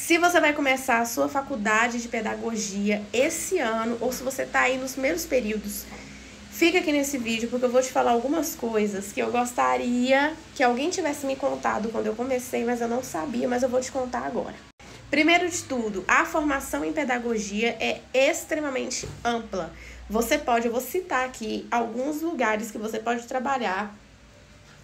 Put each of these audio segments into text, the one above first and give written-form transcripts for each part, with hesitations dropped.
Se você vai começar a sua faculdade de pedagogia esse ano, ou se você está aí nos primeiros períodos, fica aqui nesse vídeo porque eu vou te falar algumas coisas que eu gostaria que alguém tivesse me contado quando eu comecei, mas eu não sabia, mas eu vou te contar agora. Primeiro de tudo, a formação em pedagogia é extremamente ampla. Eu vou citar aqui alguns lugares que você pode trabalhar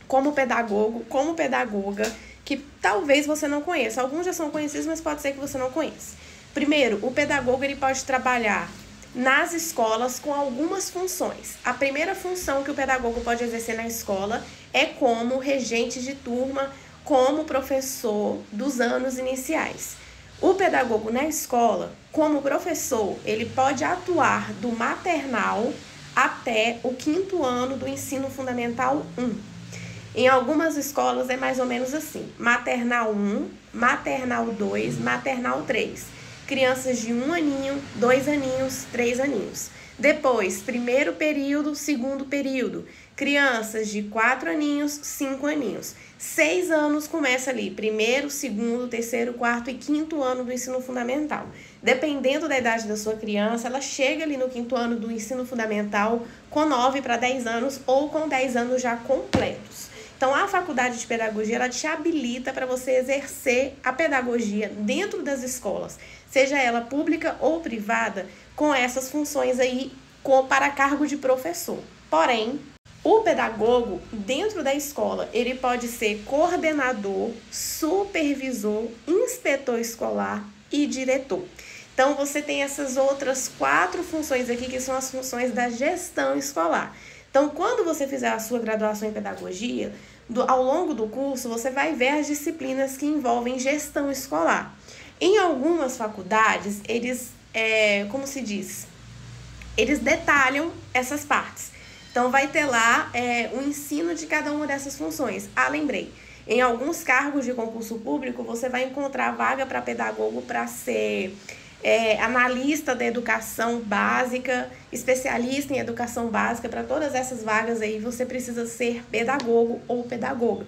como pedagogo, como pedagoga, que talvez você não conheça. Alguns já são conhecidos, mas pode ser que você não conheça. Primeiro, o pedagogo ele pode trabalhar nas escolas com algumas funções. A primeira função que o pedagogo pode exercer na escola é como regente de turma, como professor dos anos iniciais. O pedagogo na escola, como professor, ele pode atuar do maternal até o 5º ano do ensino fundamental 1. Em algumas escolas é mais ou menos assim: maternal 1, maternal 2, maternal 3. Crianças de 1 aninho, 2 aninhos, 3 aninhos. Depois, 1º período, 2º período. Crianças de 4 aninhos, 5 aninhos. 6 anos começa ali, 1º, 2º, 3º, 4º e 5º ano do ensino fundamental. Dependendo da idade da sua criança, ela chega ali no 5º ano do ensino fundamental com 9 para 10 anos ou com 10 anos já completos. Então, a faculdade de pedagogia, ela te habilita para você exercer a pedagogia dentro das escolas, seja ela pública ou privada, com essas funções aí para cargo de professor. Porém, o pedagogo, dentro da escola, ele pode ser coordenador, supervisor, inspetor escolar e diretor. Então, você tem essas outras 4 funções aqui, que são as funções da gestão escolar. Então, quando você fizer a sua graduação em pedagogia, ao longo do curso, você vai ver as disciplinas que envolvem gestão escolar. Em algumas faculdades, eles detalham essas partes. Então, vai ter lá o ensino de cada uma dessas funções. Lembrei, em alguns cargos de concurso público, você vai encontrar vaga para pedagogo para ser analista da educação básica, especialista em educação básica. Para todas essas vagas aí, você precisa ser pedagogo ou pedagoga.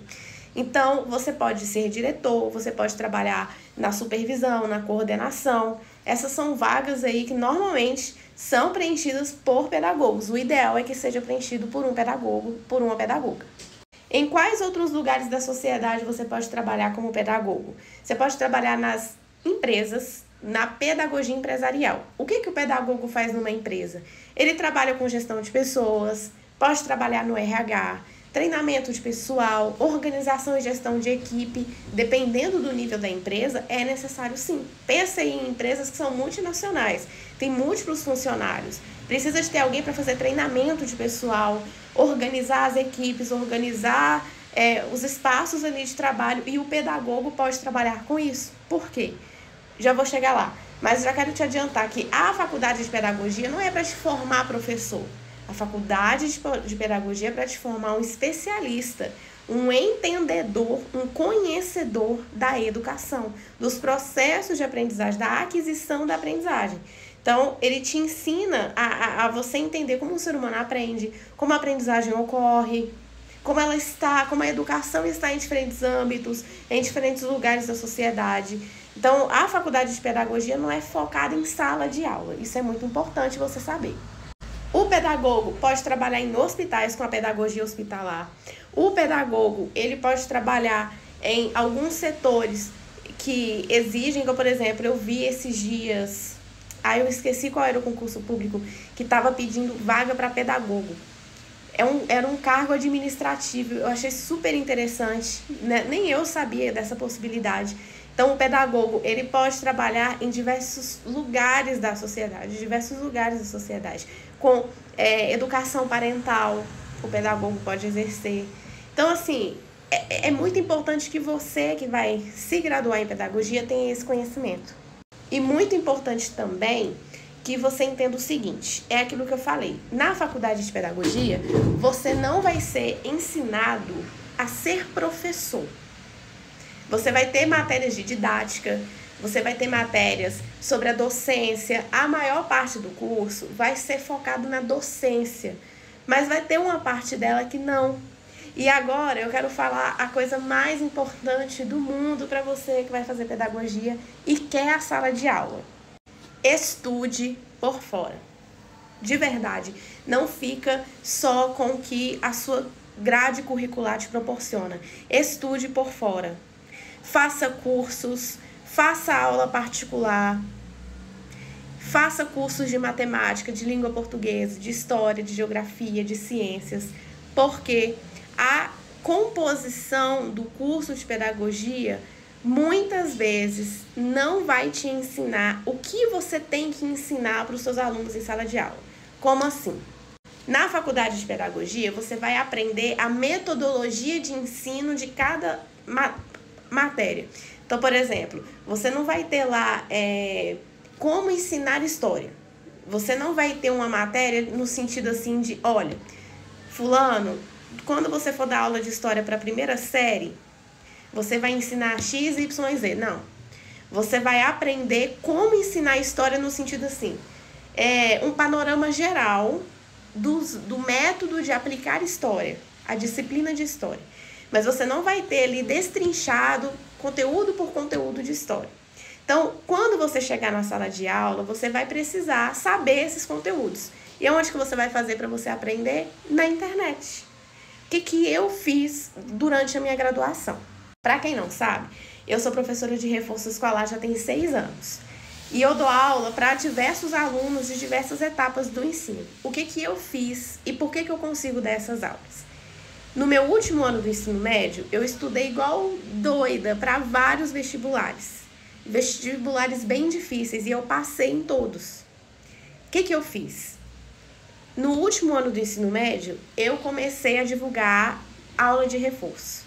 Então, você pode ser diretor, você pode trabalhar na supervisão, na coordenação. Essas são vagas aí que normalmente são preenchidas por pedagogos. O ideal é que seja preenchido por um pedagogo, por uma pedagoga. Em quais outros lugares da sociedade você pode trabalhar como pedagogo? Você pode trabalhar nas empresas, na pedagogia empresarial. O que o pedagogo faz numa empresa? Ele trabalha com gestão de pessoas, pode trabalhar no RH, treinamento de pessoal, organização e gestão de equipe. Dependendo do nível da empresa, é necessário sim. Pensa aí em empresas que são multinacionais, tem múltiplos funcionários. Precisa de ter alguém para fazer treinamento de pessoal, organizar as equipes, organizar os espaços ali de trabalho, e o pedagogo pode trabalhar com isso. Por quê? Já vou chegar lá, mas já quero te adiantar que a faculdade de pedagogia não é para te formar professor. A faculdade de pedagogia é para te formar um especialista, um entendedor, um conhecedor da educação, dos processos de aprendizagem, da aquisição da aprendizagem. Então, ele te ensina a você entender como o ser humano aprende, como a aprendizagem ocorre, como a educação está em diferentes âmbitos, em diferentes lugares da sociedade. Então, a faculdade de pedagogia não é focada em sala de aula. Isso é muito importante você saber. O pedagogo pode trabalhar em hospitais com a pedagogia hospitalar. O pedagogo, ele pode trabalhar em alguns setores que exigem, como, por exemplo, eu vi esses dias, eu esqueci qual era o concurso público, que estava pedindo vaga para pedagogo. Era um cargo administrativo, eu achei super interessante, né? Nem eu sabia dessa possibilidade. Então, o pedagogo, ele pode trabalhar em diversos lugares da sociedade, com educação parental, o pedagogo pode exercer. Então, assim, é muito importante que você que vai se graduar em pedagogia tenha esse conhecimento. E muito importante também que você entenda o seguinte, é aquilo que eu falei. Na faculdade de pedagogia, você não vai ser ensinado a ser professor. Você vai ter matérias de didática, você vai ter matérias sobre a docência. A maior parte do curso vai ser focado na docência, mas vai ter uma parte dela que não. E agora eu quero falar a coisa mais importante do mundo para você que vai fazer pedagogia e quer a sala de aula. Estude por fora. De verdade, não fica só com o que a sua grade curricular te proporciona. Estude por fora. Faça cursos, faça aula particular, faça cursos de matemática, de língua portuguesa, de história, de geografia, de ciências, porque a composição do curso de pedagogia muitas vezes não vai te ensinar o que você tem que ensinar para os seus alunos em sala de aula. Como assim? Na faculdade de pedagogia, você vai aprender a metodologia de ensino de cada matéria. Então, por exemplo, você não vai ter lá como ensinar história. Você não vai ter uma matéria no sentido assim de, olha, fulano, quando você for dar aula de história para a primeira série, você vai ensinar X, Y, Z. Não. Você vai aprender como ensinar história no sentido assim, um panorama geral do método de aplicar história, a disciplina de história. Mas você não vai ter ali destrinchado conteúdo por conteúdo de história. Então, quando você chegar na sala de aula, você vai precisar saber esses conteúdos. E onde que você vai fazer para você aprender? Na internet. O que eu fiz durante a minha graduação? Para quem não sabe, eu sou professora de reforço escolar já tem 6 anos. E eu dou aula para diversos alunos de diversas etapas do ensino. O que eu fiz e por que eu consigo dar essas aulas? No meu último ano do ensino médio, eu estudei igual doida para vários vestibulares. Vestibulares bem difíceis e eu passei em todos. O que eu fiz? No último ano do ensino médio, eu comecei a divulgar aula de reforço.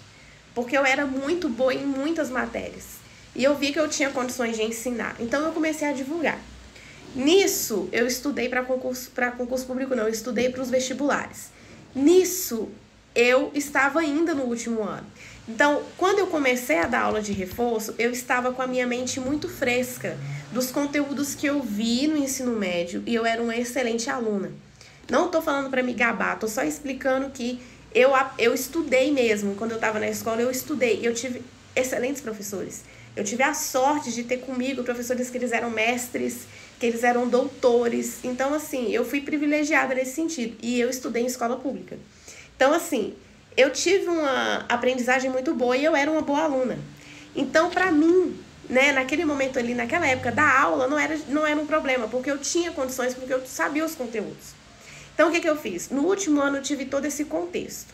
Porque eu era muito boa em muitas matérias. E eu vi que eu tinha condições de ensinar. Então, eu comecei a divulgar. Nisso, eu estudei para concurso público, não. Eu estudei para os vestibulares. Nisso, eu estava ainda no último ano. Então, quando eu comecei a dar aula de reforço, eu estava com a minha mente muito fresca dos conteúdos que eu vi no ensino médio e eu era uma excelente aluna. Não estou falando para me gabar, estou só explicando que eu estudei mesmo. Quando eu estava na escola, eu estudei. Eu tive excelentes professores. Eu tive a sorte de ter comigo professores que eles eram mestres, que eles eram doutores. Então, assim, eu fui privilegiada nesse sentido. E eu estudei em escola pública. Então, assim, eu tive uma aprendizagem muito boa e eu era uma boa aluna. Então, para mim, né, naquele momento ali, naquela época, dar aula não era um problema, porque eu tinha condições, porque eu sabia os conteúdos. Então, o que eu fiz? No último ano, eu tive todo esse contexto.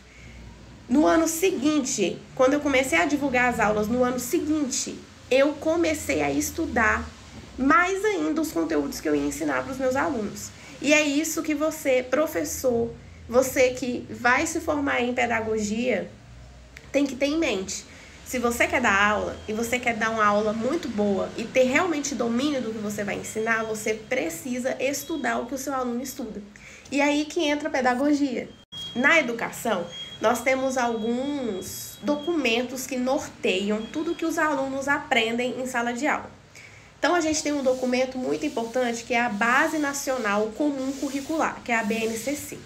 No ano seguinte, quando eu comecei a divulgar as aulas, no ano seguinte, eu comecei a estudar mais ainda os conteúdos que eu ia ensinar para os meus alunos. E é isso que você, professor, você que vai se formar em pedagogia, tem que ter em mente. Se você quer dar aula e você quer dar uma aula muito boa e ter realmente domínio do que você vai ensinar, você precisa estudar o que o seu aluno estuda. E aí que entra a pedagogia. Na educação, nós temos alguns documentos que norteiam tudo que os alunos aprendem em sala de aula. Então, a gente tem um documento muito importante que é a Base Nacional Comum Curricular, que é a BNCC.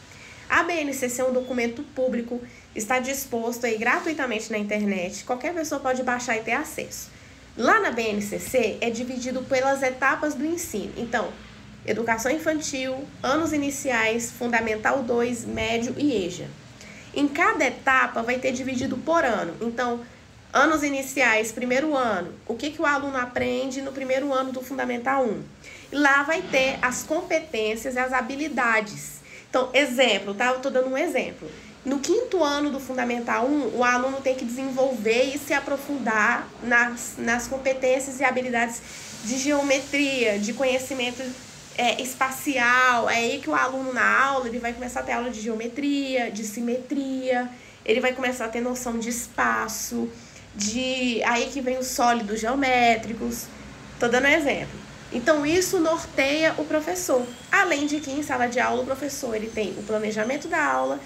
A BNCC é um documento público, está disposto aí gratuitamente na internet, qualquer pessoa pode baixar e ter acesso. Lá na BNCC é dividido pelas etapas do ensino. Então, educação infantil, anos iniciais, fundamental 2, médio e EJA. Em cada etapa vai ter dividido por ano. Então, anos iniciais, primeiro ano, o que o aluno aprende no primeiro ano do fundamental 1. Lá vai ter as competências e as habilidades. Então, exemplo, tá? Eu tô dando um exemplo. No 5º ano do Fundamental 1, o aluno tem que desenvolver e se aprofundar nas competências e habilidades de geometria, de conhecimento espacial. É aí que o aluno na aula ele vai começar a ter aula de geometria, de simetria, ele vai começar a ter noção de espaço, aí que vem os sólidos geométricos. Tô dando um exemplo. Então, isso norteia o professor. Além de que, em sala de aula, o professor ele tem o planejamento da aula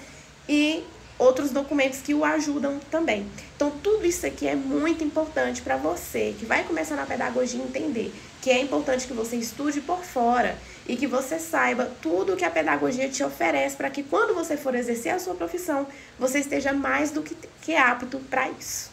e outros documentos que o ajudam também. Então, tudo isso aqui é muito importante para você, que vai começar na pedagogia, entender que é importante que você estude por fora e que você saiba tudo que a pedagogia te oferece para que quando você for exercer a sua profissão, você esteja mais do que apto para isso.